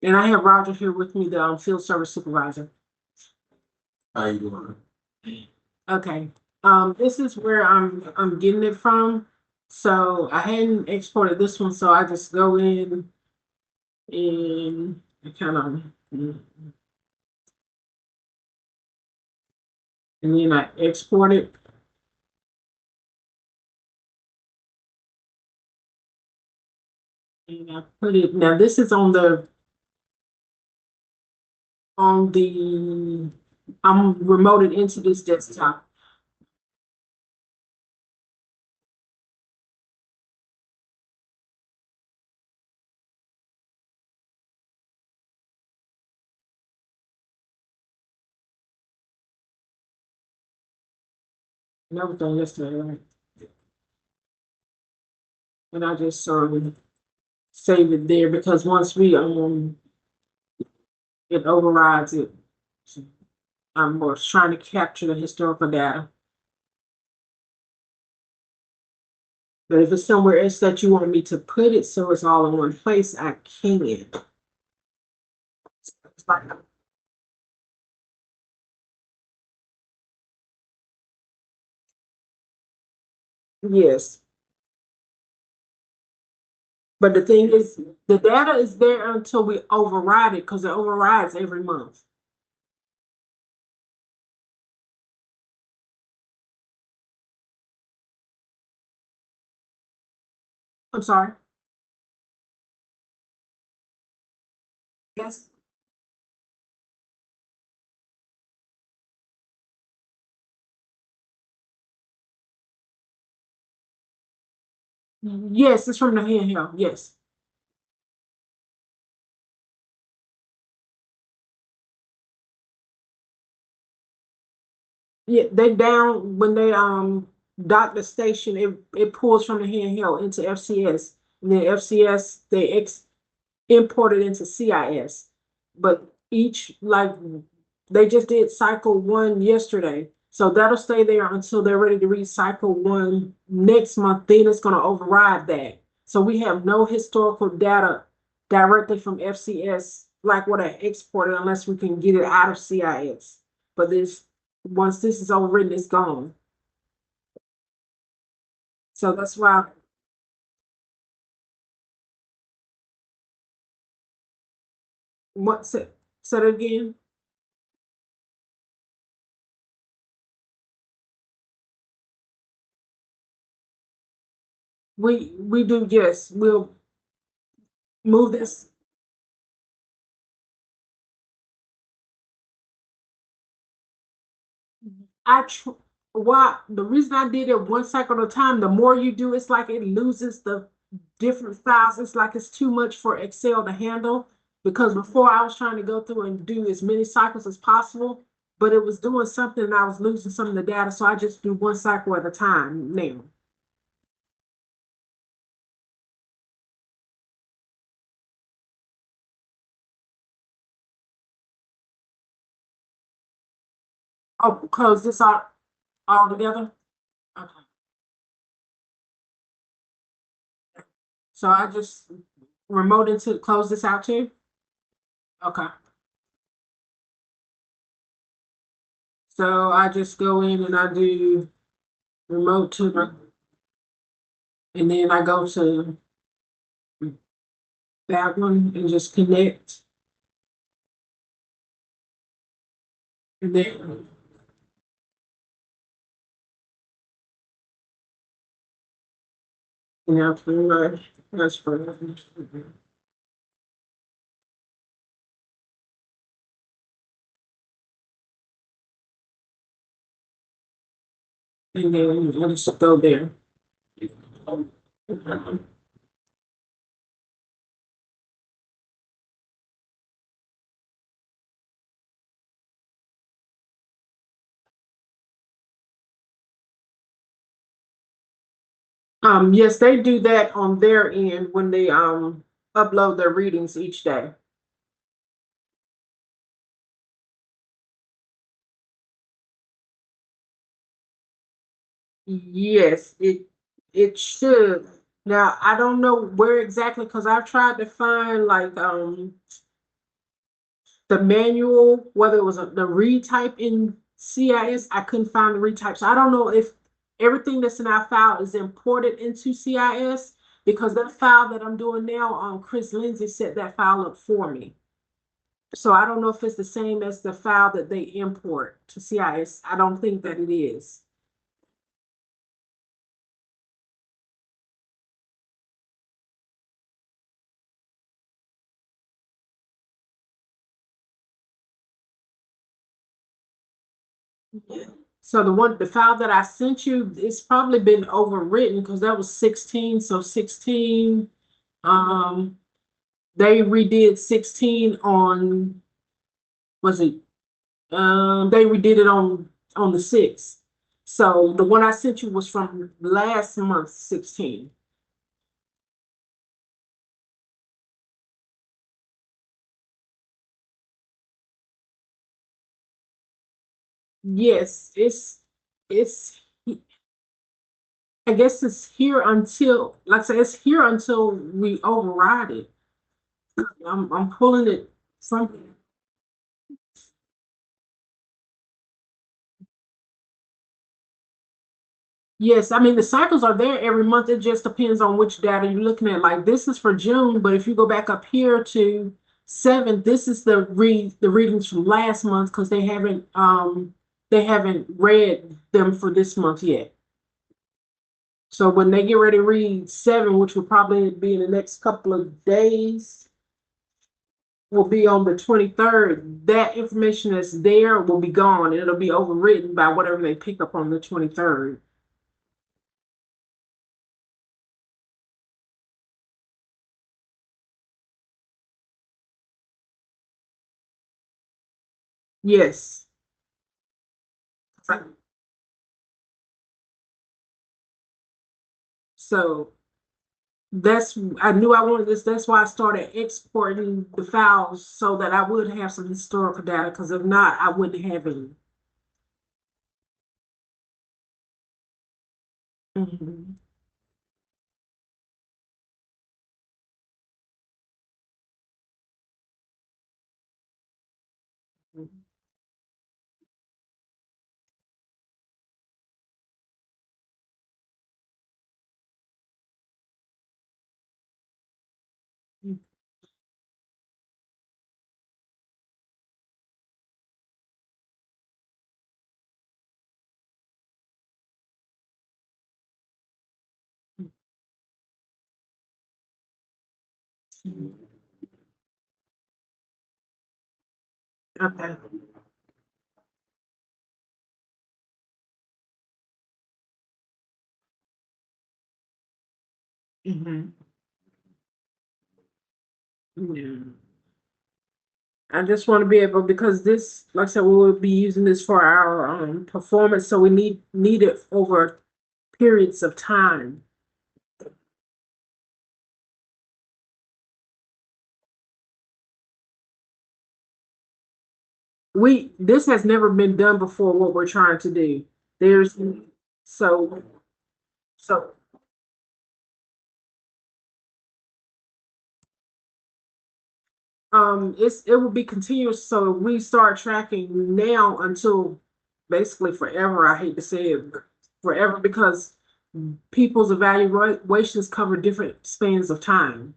And I have Roger here with me, the field service supervisor. How you doing? Okay. This is where I'm getting it from. So I hadn't exported this one, so I just go in and I kind of, and then I export it. And I put it, now this is on the, I'm remoted into this desktop. And everything yesterday, right? And I just save it there because once we it overrides it. So I'm was trying to capture the historical data. But if it's somewhere else that you want me to put it so it's all in one place, I can. It's like, yes. But the thing is, the data is there until we override it because it overrides every month. I'm sorry. Yes. Yes, it's from the handheld. Yes. Yeah, they down when they dock the station, it pulls from the handheld into FCS. And then FCS they import it into CIS. But each like they just did cycle one yesterday. So that'll stay there until they're ready to read cycle one next month. Then it's gonna override that. So we have no historical data directly from FCS like what I exported unless we can get it out of CIS. But this once this is overwritten, it's gone. So that's why what said it again. We do, yes. We'll move this. I tr- why the reason I did it one cycle at a time, the more you do, it's like it loses the different files. It's like it's too much for Excel to handle. Because before I was trying to go through and do as many cycles as possible, but it was doing something and I was losing some of the data. So I just do one cycle at a time now. Oh, close this out all together. Okay. So I just remote into close this out too. Okay. So I just go in and I do remote to, and then I go to that one and just connect. And then, you know, for my, that's for, and then I just go there. Yes, they do that on their end when they upload their readings each day. Yes, it should. Now I don't know where exactly because I've tried to find like the manual, whether it was the retype in CIS, I couldn't find the retype. So I don't know if everything that's in our file is imported into CIS, because that file that I'm doing now, Chris Lindsay set that file up for me. So I don't know if it's the same as the file that they import to CIS. I don't think that it is. So the file that I sent you, it's probably been overwritten because that was 16. So 16, um, they redid 16 on, was it, they redid it on the 6th. So the one I sent you was from last month, 16. Yes, it's I guess it's here until, like I said, it's here until we override it. I'm pulling it from. Yes, I mean the cycles are there every month. It just depends on which data you're looking at. Like this is for June, but if you go back up here to 7, this is the readings from last month because they haven't read them for this month yet. So when they get ready to read 7, which will probably be in the next couple of days, will be on the 23rd. That information that's there will be gone, and it'll be overwritten by whatever they pick up on the 23rd. Yes. So I knew I wanted this. That's why I started exporting the files so that I would have some historical data. Because if not, I wouldn't have any. Mhm. Okay. Hmm. Yeah. I just want to be able, because this, like I said, we will be using this for our performance, so we need it over periods of time. This has never been done before. What we're trying to do, there's so so it will be continuous. So we start tracking now until basically forever. I hate to say it, but forever, because people's evaluations cover different spans of time.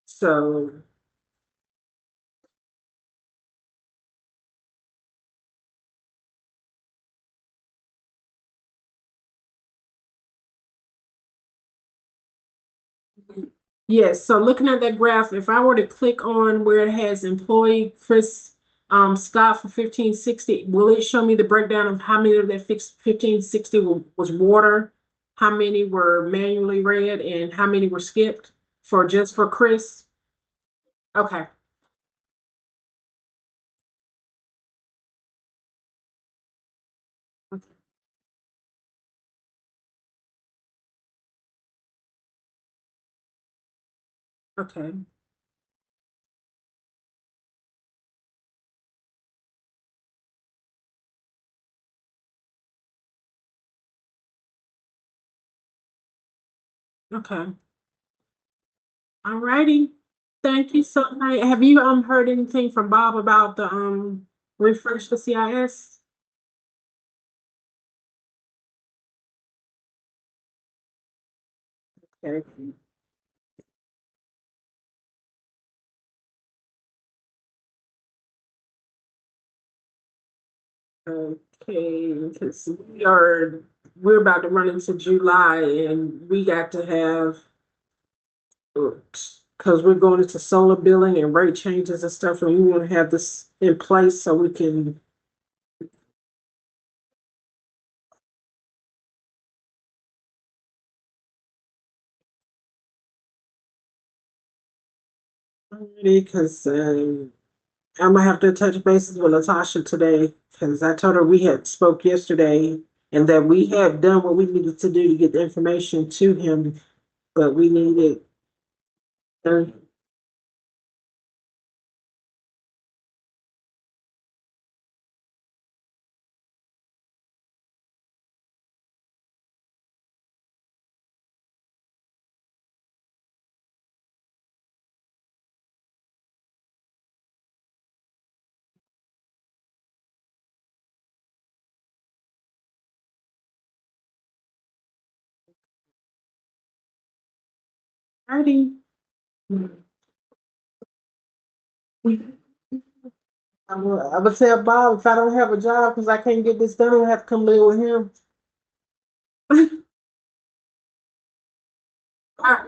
So yes, so looking at that graph, if I were to click on where it has employee Chris Scott for 1560, will it show me the breakdown of how many of that fixed 1560 was water, how many were manually read, and how many were skipped for just for Chris? Okay, okay, okay. All righty. Thank you so much. Have you heard anything from Bob about the refresh the CIS? Okay. Okay, because we're about to run into July and we got to have because we're going into solar billing and rate changes and stuff, and we want to have this in place so we can. Because I'm gonna have to touch bases with Latasha today because I told her we had spoke yesterday and that we had done what we needed to do to get the information to him, but we needed. Uh, Alrighty. I would tell Bob if I don't have a job because I can't get this done, I'll have to come live with him. All right.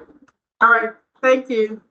All right. Thank you.